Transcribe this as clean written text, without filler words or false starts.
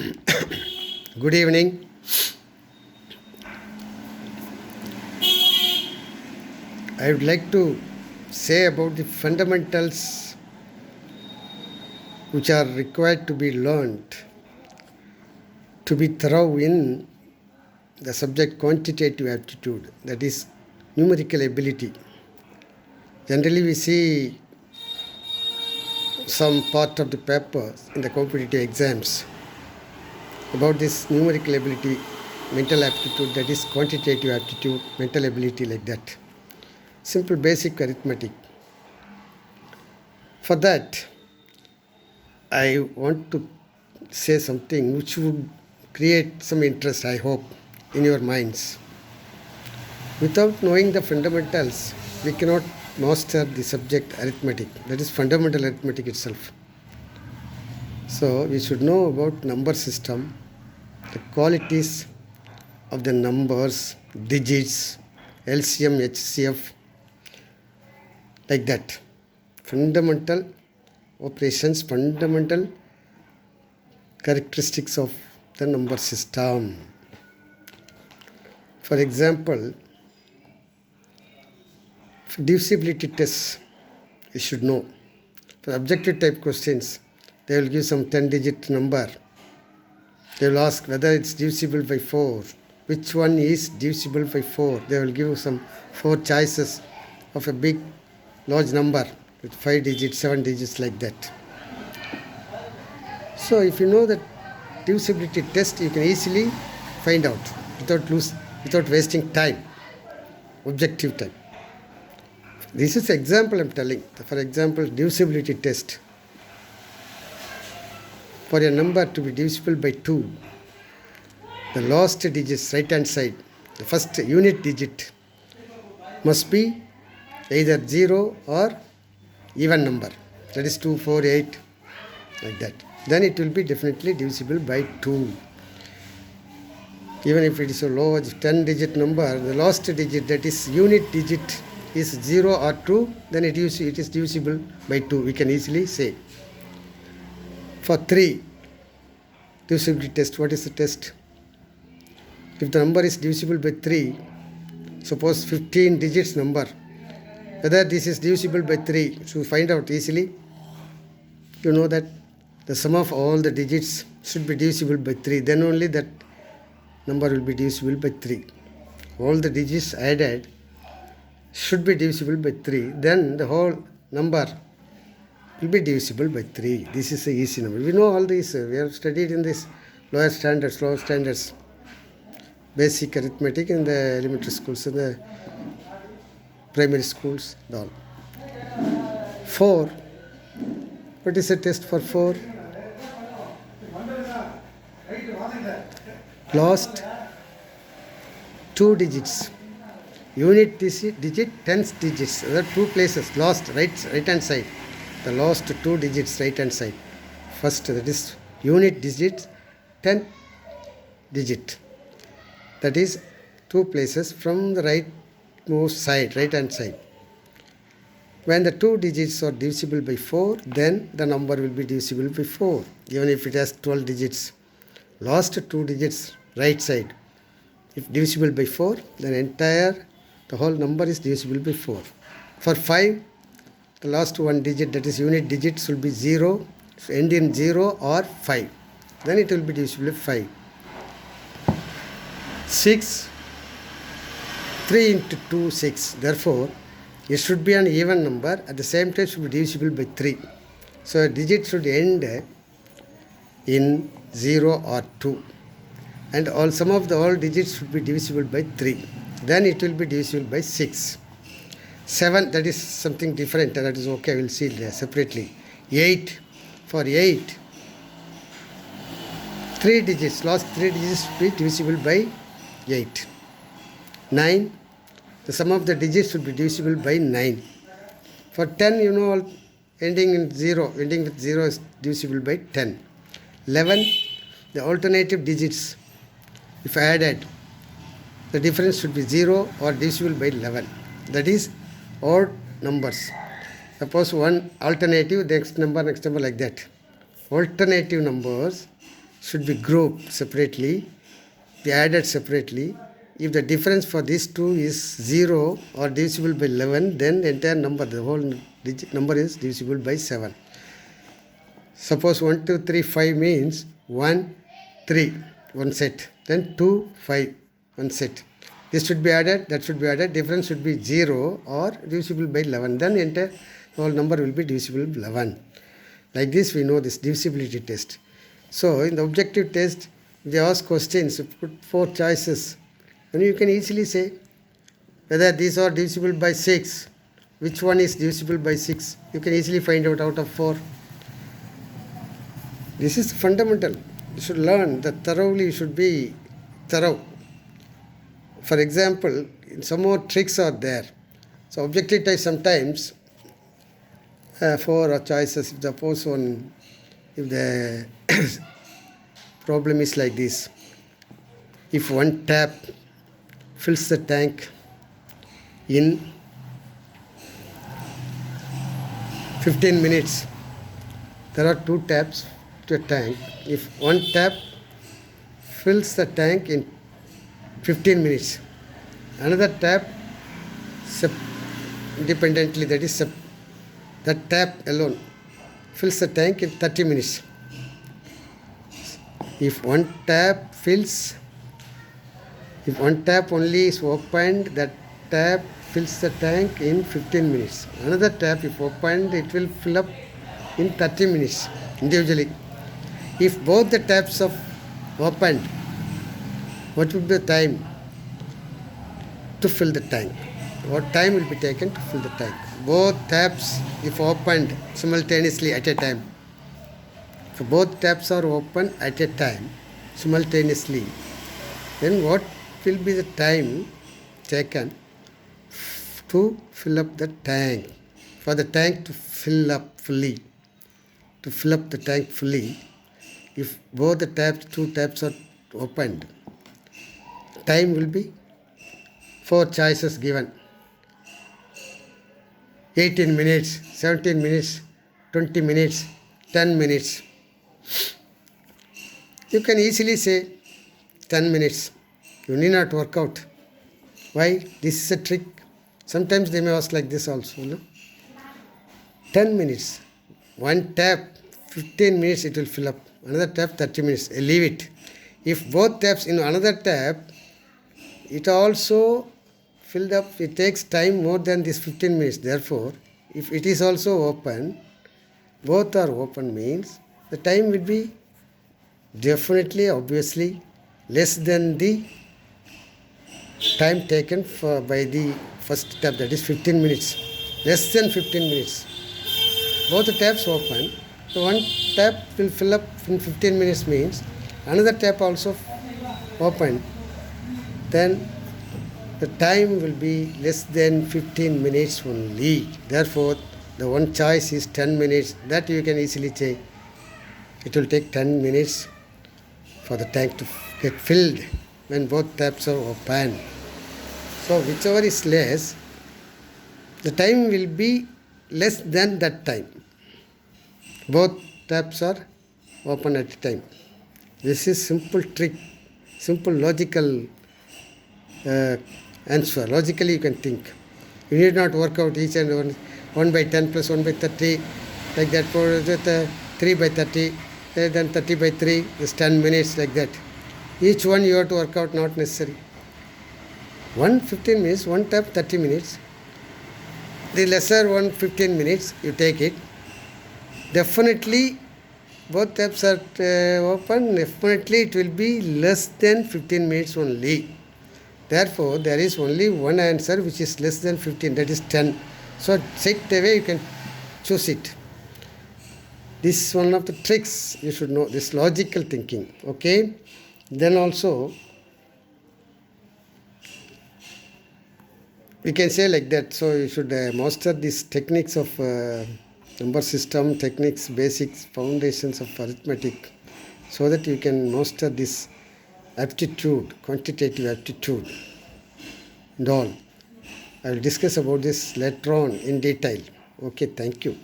Good evening. I would like to say about the fundamentals which are required to be learned to be thorough in the subject quantitative aptitude, that is numerical ability. Generally, we see some part of the papers in the competitive exams about this numerical ability, mental aptitude, that is quantitative aptitude, mental ability, like that. Simple basic arithmetic. For that, I want to say something which would create some interest, I hope, in your minds. Without knowing the fundamentals, we cannot master the subject arithmetic, that is fundamental arithmetic itself. So we should know about number system, the qualities of the numbers, digits, LCM, HCF, like that. Fundamental operations, fundamental characteristics of the number system. For example, for divisibility tests, you should know. For objective type questions, they will give some 10-digit number. They will ask whether it's divisible by 4. Which one is divisible by 4? They will give some 4 choices of a big, large number with 5 digits, 7 digits, like that. So if you know that divisibility test, you can easily find out without wasting time, objective time. This is example I'm telling. For example, divisibility test. For a number to be divisible by 2, the last digits, right hand side, the first unit digit must be either 0 or even number. That is 2, 4, 8, like that. Then it will be definitely divisible by 2. Even if it is a large 10-digit number, the last digit, that is unit digit, is 0 or 2, then it is divisible by 2. We can easily say. For 3, divisibility test, what is the test? If the number is divisible by 3, suppose 15 digits number, whether this is divisible by 3, so find out easily. You know that the sum of all the digits should be divisible by 3, then only that number will be divisible by 3. All the digits added should be divisible by 3, then the whole number will be divisible by 3. This is the easy number. We know all these. We have studied in this lower standards, basic arithmetic in the elementary schools, in the primary schools, and all. 4. What is the test for 4? Last 2 digits. Unit digit, 10 digits. There are 2 places. Last, right hand side. The last 2 digits, right hand side. First, that is unit digit, 10 digit. That is 2 places from the rightmost side, right hand side. When the 2 digits are divisible by 4, then the number will be divisible by 4, even if it has 12 digits. Last 2 digits, right side, if divisible by 4, then the whole number is divisible by 4. For 5, the last 1 digit, that is unit digit, should be 0, end in 0 or 5. Then it will be divisible by 5. 6, 3 into 2, 6. Therefore, it should be an even number, at the same time should be divisible by 3. So a digit should end in 0 or 2. And some of the all digits should be divisible by 3. Then it will be divisible by 6. 7, that is something different, that is okay, we'll see it separately. 8, for 8, 3 digits, last 3 digits should be divisible by 8. 9, the sum of the digits should be divisible by 9. For 10, you know, ending with 0 is divisible by 10. 11, the alternative digits, if added, the difference should be 0 or divisible by 11. That is odd numbers. Suppose one alternative, next number, like that. Alternative numbers should be grouped separately, be added separately. If the difference for these two is 0 or divisible by 11, then the entire number, the whole digit number is divisible by 7. Suppose 1, 2, 3, 5 means 1, 3, one set. Then 2, 5, one set. This should be added, that should be added. Difference should be 0 or divisible by 11. Then entire whole number will be divisible by 11. Like this we know this divisibility test. So in the objective test, they ask questions, put 4 choices. And you can easily say whether these are divisible by 6. Which one is divisible by 6? You can easily find out of 4. This is fundamental. You should learn that thoroughly, you should be thorough. For example, some more tricks are there. So objective test sometimes 4 choices. If suppose one, if the problem is like this, if one tap fills the tank in 15 minutes, there are 2 taps to a tank. If one tap fills the tank in 15 minutes, another tap independently, that is that tap alone fills the tank in 30 minutes. If one tap only is opened, that tap fills the tank in 15 minutes. Another tap, if opened, it will fill up in 30 minutes individually. If both the taps are opened, what would be the time to fill the tank? What time will be taken to fill the tank? Both taps, if opened simultaneously at a time, if both taps are open at a time simultaneously, then what will be the time taken to fill up the tank? For the tank to fill up fully, the tank fully, if both the taps, 2 taps are opened, time will be 4 choices given. 18 minutes, 17 minutes, 20 minutes, 10 minutes. You can easily say 10 minutes. You need not work out. Why? This is a trick. Sometimes they may ask like this also. No? 10 minutes. One tap, 15 minutes it will fill up. Another tap, 30 minutes. Leave it. If both taps in another tap, it also filled up, it takes time more than this 15 minutes. Therefore, if it is also open, both are open means the time will be definitely, obviously, less than the time taken by the first tap, that is 15 minutes. Less than 15 minutes. Both the taps open. So one tap will fill up in 15 minutes means another tap also open. Then the time will be less than 15 minutes only. Therefore, the one choice is 10 minutes. That you can easily say. It will take 10 minutes for the tank to get filled when both taps are open. So whichever is less, the time will be less than that time. Both taps are open at a time. This is simple trick, simple logical answer. Logically you can think. You need not work out each and one. 1 by 10 plus 1 by 30, like that. For 3 by 30, then 30 by 3 is 10 minutes, like that. Each one you have to work out, not necessary. 15 minutes, one tap 30 minutes. The lesser one 15 minutes, you take it. Definitely, both taps are open, definitely it will be less than 15 minutes only. Therefore, there is only one answer which is less than 15, that is 10. So, straight away you can choose it. This is one of the tricks you should know, this logical thinking. Okay? Then also, we can say like that. So, you should master these techniques of number system, techniques, basics, foundations of arithmetic, so that you can master this aptitude, quantitative aptitude and all. I will discuss about this later on in detail. Okay, thank you.